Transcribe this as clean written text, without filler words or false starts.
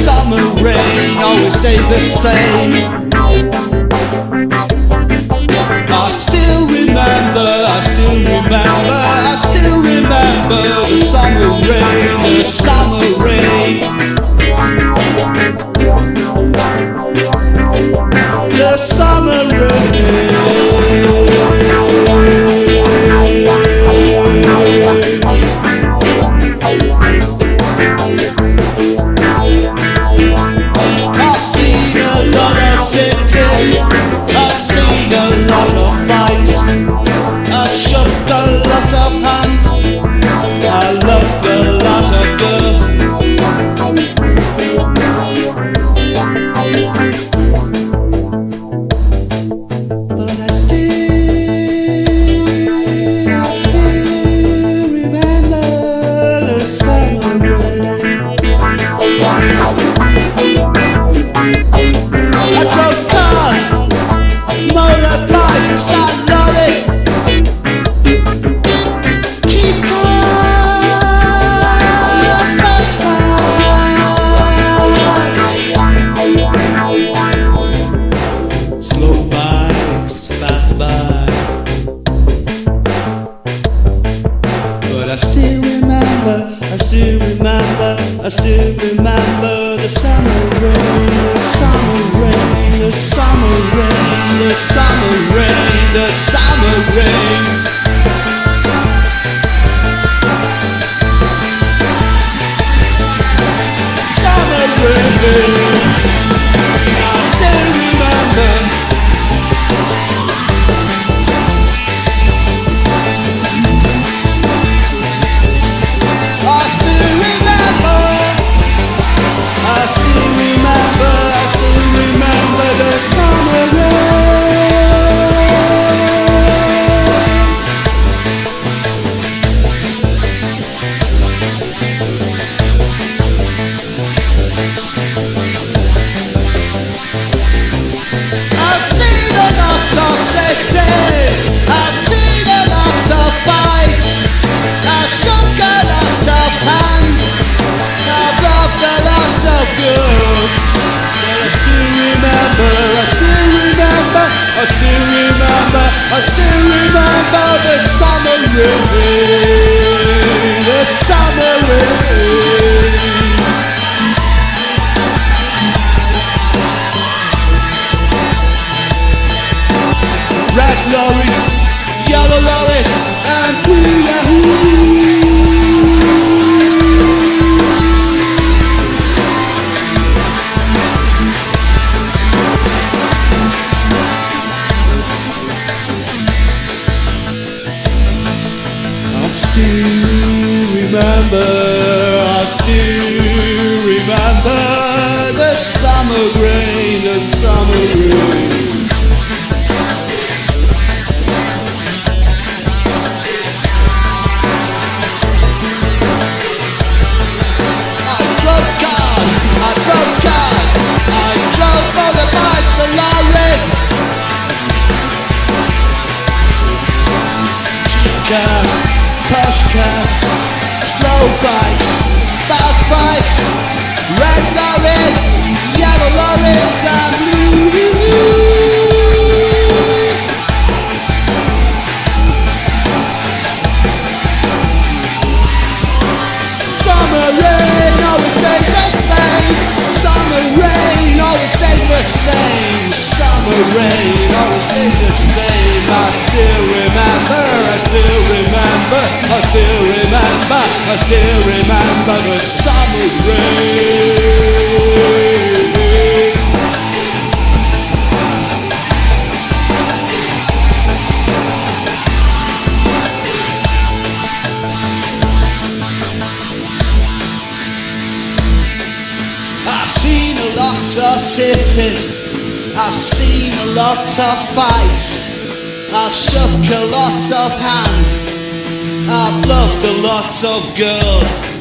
Summer rain always stays the same. I still remember the summer rain, the summer rain. The summer rain. I've seen a lot of cities, I've seen a lot of fights, I shook a lot of hands, I loved a lot of girls. But I still remember the summer rain. I drove cars, motorbikes and lorries, cheap cars, fast cars, slow bikes, fast bikes. But I still remember the summer rain, the summer rain, the summer rain, the summer rain, the summer rain. Summer rain, I still remember. I still remember the summer I've seen a lot of cities, I've seen a lot of fights, I've shook a lot of hands, I've loved a lot of girls. But I still remember the summer rain, the summer rain. Red lorries, yellow lorries, and hula-hoo. I still remember the summer rain, the summer rain. I drove cars, I drove motorbikes and lorries, cheap cars, posh cars, slow bikes, fast bikes, red lorries, yellow lorries and blue. Summer rain always stays the same. Summer rain always stays the same. Summer rain always stays the same. I still remember the summer rain. I've seen a lot of cities, I've seen a lot of fights, I've shook a lot of hands, I've loved a lot of girls.